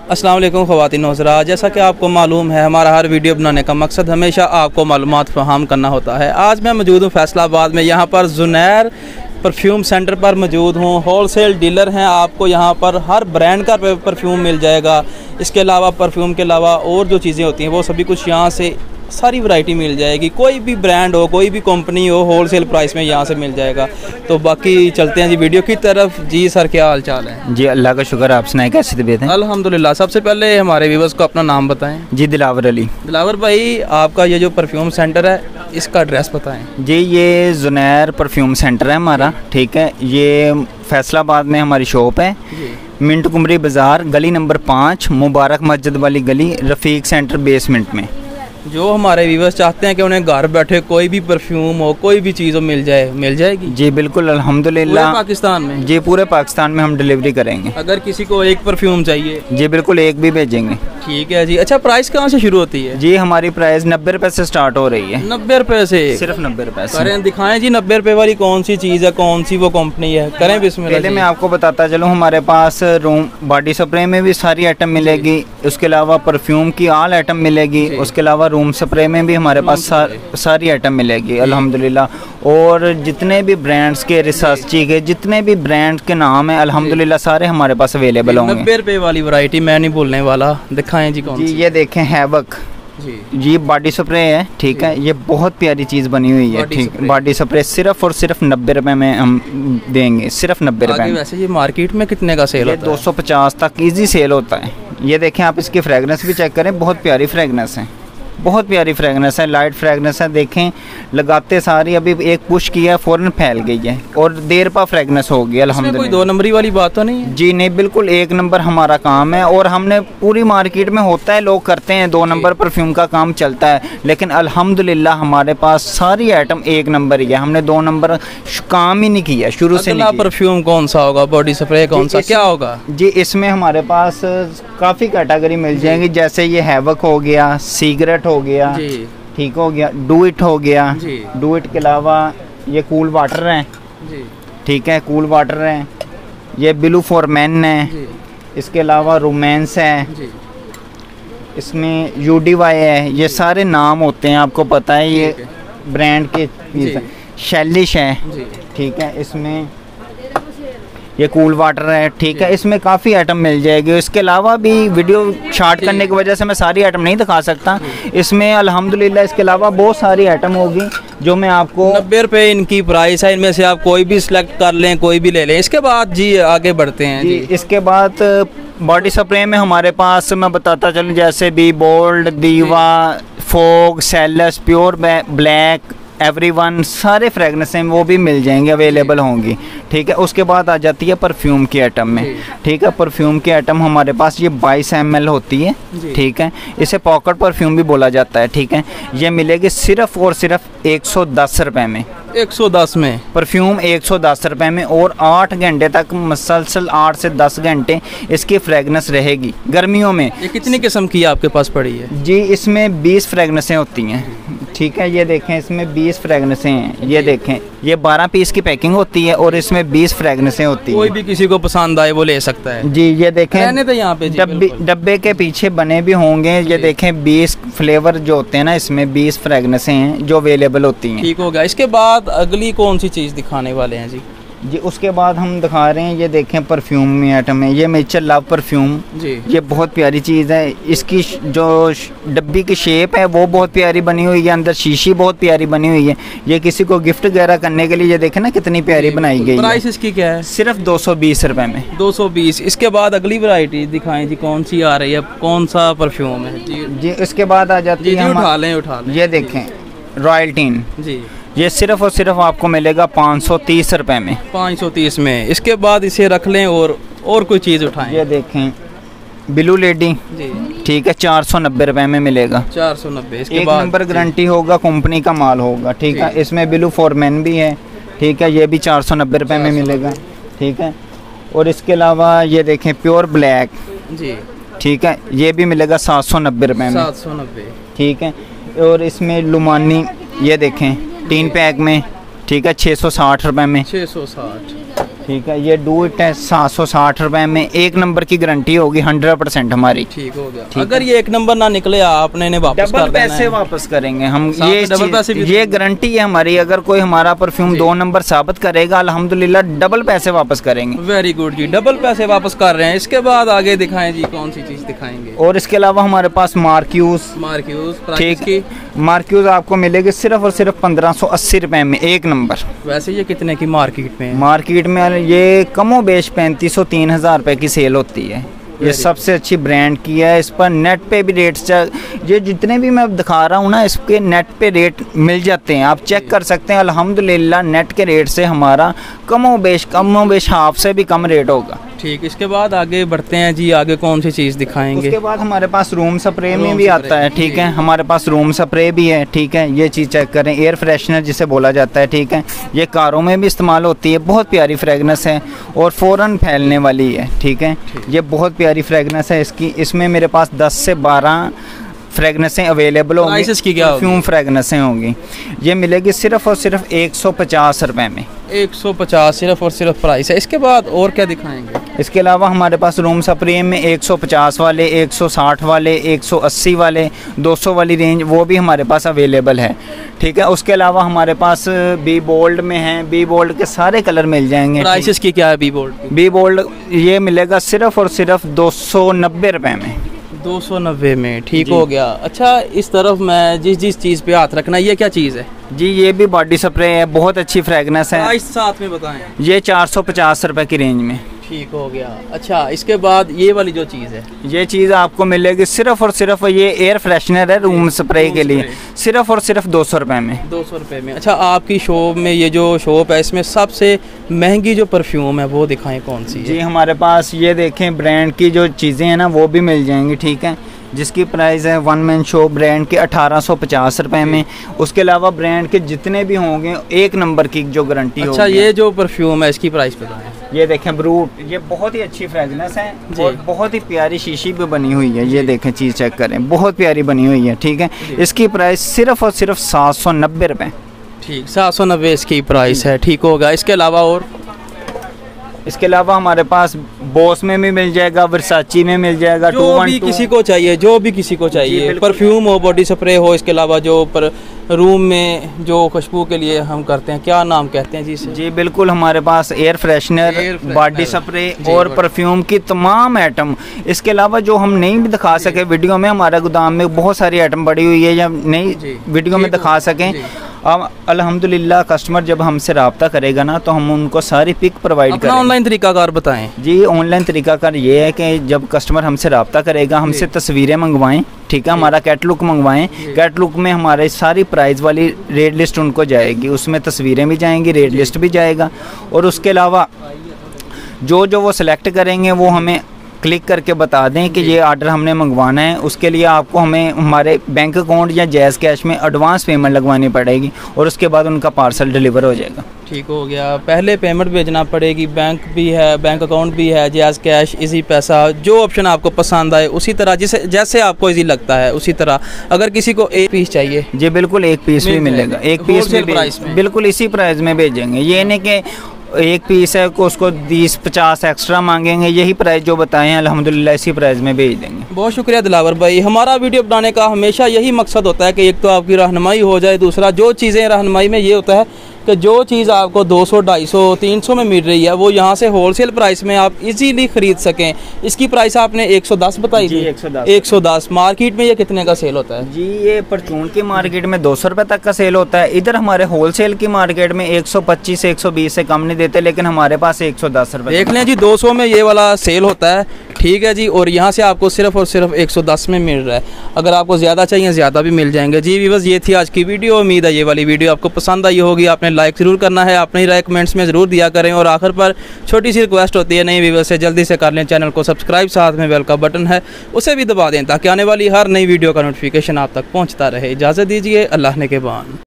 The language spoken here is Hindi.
अस्सलाम वालेकुम ख़वातीन व हज़रात, जैसा कि आपको मालूम है हमारा हर वीडियो बनाने का मकसद हमेशा आपको मालूमात फराहम करना होता है। आज मैं मौजूद हूँ फैसलाबाद में, यहाँ पर ज़ुनैर परफ्यूम सेंटर पर मौजूद हूँ। होलसेल डीलर हैं, आपको यहाँ पर हर ब्रांड का परफ्यूम मिल जाएगा। इसके अलावा परफ्यूम के अलावा और जो चीज़ें होती हैं वो सभी कुछ यहाँ से सारी वैरायटी मिल जाएगी। कोई भी ब्रांड हो, कोई भी कंपनी हो, होलसेल प्राइस में यहाँ से मिल जाएगा। तो बाकी चलते हैं जी वीडियो की तरफ। जी सर, क्या हाल चाल है? जी अल्लाह का शुक्र, आप सुनाए कैसी तबीयत है? अल्हम्दुलिल्लाह। सबसे पहले हमारे व्यूअर्स को अपना नाम बताएं। जी दिलावर अली। दिलावर भाई, आपका ये जो परफ्यूम सेंटर है इसका एड्रेस बताएं। जी ये ज़ुनैर परफ्यूम सेंटर है हमारा, ठीक है। ये फैसलाबाद में हमारी शॉप है, मिंट कुमरी बाज़ार, गली नंबर 5, मुबारक मस्जिद वाली गली, रफ़ीक सेंटर बेसमेंट में। जो हमारे व्यूअर्स चाहते हैं कि उन्हें घर बैठे कोई भी परफ्यूम हो, कोई भी चीज़ हो, मिल जाएगी। जी बिल्कुल अल्हम्दुलिल्लाह। पूरे पाकिस्तान में? जी पूरे पाकिस्तान में हम डिलीवरी करेंगे। अगर किसी को एक परफ्यूम चाहिए? जी बिल्कुल, एक भी भेजेंगे। ठीक है जी। अच्छा, प्राइस कहाँ से शुरू होती है? जी हमारी प्राइस 90 रुपये से स्टार्ट हो रही है। 90 रुपये से? सिर्फ 90 रुपये से। करें, दिखाएं जी 90 रुपये वाली कौन सी चीज़ है, कौन सी वो कंपनी है, करें बिस्मिल्लाह। पहले मैं आपको बताता चलूँ, हमारे पास रूम बॉडी स्प्रे में भी सारी आइटम मिलेगी, उसके अलावा परफ्यूम की ऑल आइटम मिलेगी, उसके अलावा रूम स्प्रे में भी हमारे पास सारी आइटम मिलेगी अल्हम्दुलिल्लाह। और जितने भी ब्रांड्स के रिसर्ची के जितने भी ब्रांड के नाम है अल्हम्दुलिल्लाह सारे हमारे पास अवेलेबल होंगे। 90 रुपये वाली वैरायटी मैं नहीं भूलने वाला, दिखाएं जी कौन सी? ये देखें हैवक जी बॉडी स्प्रे है, ठीक है। ये बहुत प्यारी चीज़ बनी हुई है, ठीक। बॉडी स्प्रे सिर्फ और सिर्फ 90 रुपये में हम देंगे, सिर्फ 90 रुपये। वैसे ये मार्केट में कितने का सेल होता है? 250 तक ईजी सेल होता है। ये देखें आप, इसकी फ्रेगनेंस भी चेक करें, बहुत प्यारी फ्रेगनेंस है, बहुत प्यारी फ्रेगनेंस है, लाइट फ्रेगनेंस है। देखें लगाते सारी अभी एक पुश किया फ़ौरन फैल गई है और देर पा फ्रेगनेंस हो गई अल्हम्दुलिल्लाह। कोई 2 नंबरी वाली बात तो नहीं है? जी नहीं, बिल्कुल 1 नंबर हमारा काम है। और हमने पूरी मार्केट में होता है, लोग करते हैं 2 नंबर परफ्यूम का काम चलता है, लेकिन अल्हम्दुलिल्लाह हमारे पास सारी आइटम 1 नंबर ही है। हमने 2 नंबर काम ही नहीं किया शुरू से। परफ्यूम कौन सा होगा, बॉडी स्प्रे कौन सा, क्या होगा? जी इसमें हमारे पास काफ़ी कैटेगरी मिल जाएंगी, जैसे ये हैवक हो गया, सिगरेट हो गया, ठीक हो गया, डू इट हो गया। डू इट के अलावा ये कूल वाटर है, ठीक है, कूल वाटर है। ये ब्लू फॉर मैन है, इसके अलावा रोमांस है, इसमें यूडीवाई है। ये सारे नाम होते हैं, आपको पता है, ये ब्रांड के पीस है। शैलिश है, ठीक है, इसमें ये कूल वाटर है, ठीक है। इसमें काफ़ी आइटम मिल जाएगी। इसके अलावा भी वीडियो शॉर्ट करने की वजह से मैं सारी आइटम नहीं दिखा सकता। इसमें अल्हम्दुलिल्लाह इसके अलावा बहुत सारी आइटम होगी जो मैं आपको 90 रुपये इनकी प्राइस है। इनमें से आप कोई भी सिलेक्ट कर लें, कोई भी ले लें। इसके बाद जी आगे बढ़ते हैं जी। इसके बाद बॉडी स्प्रे में हमारे पास मैं बताता चलूँ, जैसे बी बोल्ड, दीवा, fog, cells, pure black, everyone, सारे फ्रेगनेंस हैं वो भी मिल जाएंगे, अवेलेबल होंगी, ठीक है। उसके बाद आ जाती है परफ्यूम की आइटम में, ठीक है। परफ्यूम की आइटम हमारे पास ये 22 ml होती है, ठीक है। इसे पॉकेट परफ्यूम भी बोला जाता है, ठीक है। ये मिलेगी सिर्फ और सिर्फ 110 रुपये में। 110 में परफ्यूम 110 रुपये में। और 8 घंटे तक मसलसल 8 से 10 घंटे इसकी फ्रेगनेंस रहेगी गर्मियों में। ये कितनी किस्म की आपके पास पड़ी है? जी इसमें 20 फ्रेगनेंसें होती हैं, ठीक है। ये देखें, इसमें 20 फ्रेगनेंसें हैं। ये देखें, ये 12 पीस की पैकिंग होती है और इसमें 20 फ्रेगनेंसें होती हैं। कोई भी किसी को पसंद आए वो ले सकता है। जी ये देखें, तो यहाँ पे डब्बे के पीछे बने भी होंगे। ये देखें 20 फ्लेवर जो होते हैं ना, इसमें 20 फ्रेगनेंसें हैं जो अवेलेबल होती हैं। ठीक हो गया। इसके बाद अगली कौन सी चीज़ दिखाने वाले हैं जी? जी उसके बाद हम दिखा रहे हैं, ये देखें परफ्यूम में आइटम है, ये नेचर लव परफ्यूम जी। ये बहुत प्यारी चीज़ है। इसकी जो डब्बी की शेप है वो बहुत प्यारी बनी हुई है, अंदर शीशी बहुत प्यारी बनी हुई है। ये किसी को गिफ्ट वगैरह करने के लिए, ये देखें ना कितनी प्यारी बनाई गई है। प्राइस इसकी क्या है? सिर्फ 220 रुपये में। 220। इसके बाद अगली वैरायटी दिखाएं जी, कौन सी आ रही है, कौन सा परफ्यूम है जी? इसके बाद आ जाती है, उठा लें। ये देखें रॉयल टीन जी, ये सिर्फ और सिर्फ आपको मिलेगा 530 रुपये में। 530 में। इसके बाद इसे रख लें और कोई चीज़ उठाएं। ये देखें ब्लू लेडी जी, ठीक है, 490 रुपये में मिलेगा। 490। इसके 1 बाद नंबर गारंटी होगा, कंपनी का माल होगा, ठीक है। इसमें ब्लू फॉरमैन भी है, ठीक है। ये भी 490 रुपये में मिलेगा, ठीक है। और इसके अलावा ये देखें प्योर ब्लैक जी, ठीक है, ये भी मिलेगा 790 रुपये में। 790, ठीक है। और इसमें लुमानी ये देखें 3 पैक में, ठीक है, 660 रुपये में। 660, ठीक है, ये डू इट है 760 रुपए में, एक नंबर की गारंटी होगी 100% हमारी। ठीक हो गया। अगर ये एक नंबर ना निकले आपने इन्हें वापस डबल पैसे वापस करेंगे हम, ये डबल पैसे भी ये गारंटी है हमारी। अगर कोई हमारा परफ्यूम 2 नंबर साबित करेगा अल्हम्दुलिल्लाह डबल पैसे वापस करेंगे। वेरी गुड जी, डबल पैसे वापस कर रहे हैं। इसके बाद आगे दिखाएं जी, कौन सी चीज दिखाएंगे? और इसके अलावा हमारे पास मार्क्यूज, ठीक है, मार्क्यूज आपको मिलेगी सिर्फ और सिर्फ 1580 रुपए में, एक नंबर। वैसे ये कितने की मार्केट में? मार्केट में ये कमो बेश 3500-3000 रुपए की सेल होती है। ये सबसे अच्छी ब्रांड की है। इस पर नेट पे भी रेट्स, ये जितने भी मैं दिखा रहा हूँ ना, इसके नेट पे रेट मिल जाते हैं, आप चेक कर सकते हैं। अल्हम्दुलिल्लाह नेट के रेट से हमारा कमो बेश हाफ से भी कम रेट होगा। ठीक, इसके बाद आगे बढ़ते हैं जी। आगे कौन सी चीज़ दिखाएंगे? उसके बाद हमारे पास रूम स्प्रे में भी आता है, ठीक है, हमारे पास रूम स्प्रे भी है, ठीक है। ये चीज़ चेक करें, एयर फ्रेशनर जिसे बोला जाता है, ठीक है। ये कारों में भी इस्तेमाल होती है, बहुत प्यारी फ्रेगनेंस है और फ़ौरन फैलने वाली है, ठीक है। ये बहुत प्यारी फ्रेगनेंस है इसकी। इसमें मेरे पास 10 से 12 फ्रेगनेंसें अवेलेबल होंगी, परफ्यूम फ्रेगनेंसें होंगी। ये मिलेगी सिर्फ और सिर्फ 150 रुपए में। 150 सिर्फ और सिर्फ प्राइस है। इसके बाद और क्या दिखाएंगे? इसके अलावा हमारे पास रूम स्प्रे में 150 वाले, 160 वाले, 180 वाले, 200 वाली रेंज वो भी हमारे पास अवेलेबल है, ठीक है। उसके अलावा हमारे पास बी बोल्ड में है, बी बोल्ड के सारे कलर मिल जाएंगे। प्राइसेस की क्या है बी बोल्ड? बी बोल्ड ये मिलेगा सिर्फ और सिर्फ 290 रुपए में। 290 में, ठीक हो गया। अच्छा, इस तरफ मैं जिस चीज़ पे हाथ रखना, ये क्या चीज़ है जी? ये भी बॉडी स्प्रे है, बहुत अच्छी फ्रेगनेंस है। इस साथ में बताएं। ये 450 रुपए की रेंज में। ठीक हो गया। अच्छा, इसके बाद ये वाली जो चीज़ है, ये चीज़ आपको मिलेगी सिर्फ और सिर्फ, ये एयर फ्रेशनर है रूम स्प्रे के लिए, सिर्फ और सिर्फ 200 रुपए में। 200 रुपए में। अच्छा, आपकी शॉप में ये जो शॉप है, इसमें सबसे महंगी जो परफ्यूम है वो दिखाएं कौन सी है? जी हमारे पास ये देखें, ब्रांड की जो चीज़ें हैं ना वो भी मिल जाएंगी, ठीक है, जिसकी प्राइस है वन मैन शो ब्रांड के 1850 रुपए में। उसके अलावा ब्रांड के जितने भी होंगे एक नंबर की जो गारंटी होगी। अच्छा, ये जो परफ्यूम है इसकी प्राइस बताएं। ये देखें ब्रूट, ये बहुत ही अच्छी फ्रेगनेंस है और बहुत ही प्यारी शीशी भी बनी हुई है। ये देखें, चीज़ चेक करें, बहुत प्यारी बनी हुई है, ठीक है। इसकी प्राइस सिर्फ और सिर्फ 790 रुपए। ठीक, 790 इसकी प्राइस है, ठीक होगा। इसके अलावा और? इसके अलावा हमारे पास बॉस में भी मिल जाएगा, वर्साची में मिल जाएगा, जो भी किसी को चाहिए, जो भी किसी को चाहिए, परफ्यूम हो, बॉडी स्प्रे हो। इसके अलावा जो पर रूम में जो खुशबू के लिए हम करते हैं, क्या नाम कहते हैं जी इसे? जी बिल्कुल, हमारे पास एयर फ्रेशनर, बॉडी स्प्रे और परफ्यूम की तमाम आइटम। इसके अलावा जो हम नहीं भी दिखा सके वीडियो में, हमारे गोदाम में बहुत सारी आइटम पड़ी हुई है, या नहीं वीडियो में दिखा सकें। अब अल्हम्दुलिल्लाह कस्टमर जब हमसे रब्ता करेगा ना, तो हम उनको सारी पिक प्रोवाइड करेंगे। ऑनलाइन तरीकाकार बताएं जी। ऑनलाइन तरीकाकार ये है कि जब कस्टमर हमसे रब्ता करेगा, हमसे तस्वीरें मंगवाएं, ठीक है, हमारा कैटलॉग मंगवाएं। कैटलॉग में हमारे सारी प्राइस वाली रेट लिस्ट उनको जाएगी, उसमें तस्वीरें भी जाएंगी, रेट लिस्ट भी जाएगा। और उसके अलावा जो वो सिलेक्ट करेंगे वो हमें क्लिक करके बता दें कि ये ऑर्डर हमने मंगवाना है। उसके लिए आपको हमें हमारे बैंक अकाउंट या जैज़ कैश में एडवांस पेमेंट लगवानी पड़ेगी और उसके बाद उनका पार्सल डिलीवर हो जाएगा। ठीक हो गया। पहले पेमेंट भेजना पड़ेगी, बैंक भी है, बैंक अकाउंट भी है, जैज़ कैश, इजी पैसा, जो ऑप्शन आपको पसंद आए उसी तरह, जैसे आपको इजी लगता है उसी तरह। अगर किसी को एक पीस चाहिए, जी बिल्कुल एक पीस भी मिलेगा, एक पीस में बिल्कुल इसी प्राइस में भेजेंगे। ये नहीं कि एक पीस है को उसको 20-50 एक्स्ट्रा मांगेंगे, यही प्राइस जो बताएं अल्हम्दुलिल्लाह इसी प्राइस में भेज देंगे। बहुत शुक्रिया दिलावर भाई। हमारा वीडियो बनाने का हमेशा यही मकसद होता है कि एक तो आपकी रहनुमाई हो जाए, दूसरा जो चीज़ें रहनुमाई में ये होता है कि जो चीज़ आपको 200, 250, 300 में मिल रही है वो यहाँ से होलसेल प्राइस में आप इजीली ख़रीद सकें। इसकी प्राइस आपने 110 बताई थी। 110 मार्केट में ये कितने का सेल होता है? जी ये परचून की मार्केट में 200 रुपये तक का सेल होता है। इधर हमारे होलसेल की मार्केट में 125 से 120 से कम नहीं देते, लेकिन हमारे पास 110 रुपये। देख लें जी, 200 में ये वाला सेल होता है, ठीक है जी। और यहाँ से आपको सिर्फ और सिर्फ 110 में मिल रहा है। अगर आपको ज़्यादा चाहिए ज़्यादा भी मिल जाएंगे जी। व्यूअर्स, ये थी आज की वीडियो। उम्मीद है ये वाली वीडियो आपको पसंद आई होगी। आपने लाइक ज़रूर करना है, अपनी राय कमेंट्स में ज़रूर दिया करें। और आखिर पर छोटी सी रिक्वेस्ट होती है, नई व्यूअर्स से जल्दी से कर लें चैनल को सब्सक्राइब, साथ में बेल का बटन है उसे भी दबा दें ताकि आने वाली हर नई वीडियो का नोटिफिकेशन आप तक पहुँचता रहे। इजाज़त दीजिए, अल्लाह ने के बान।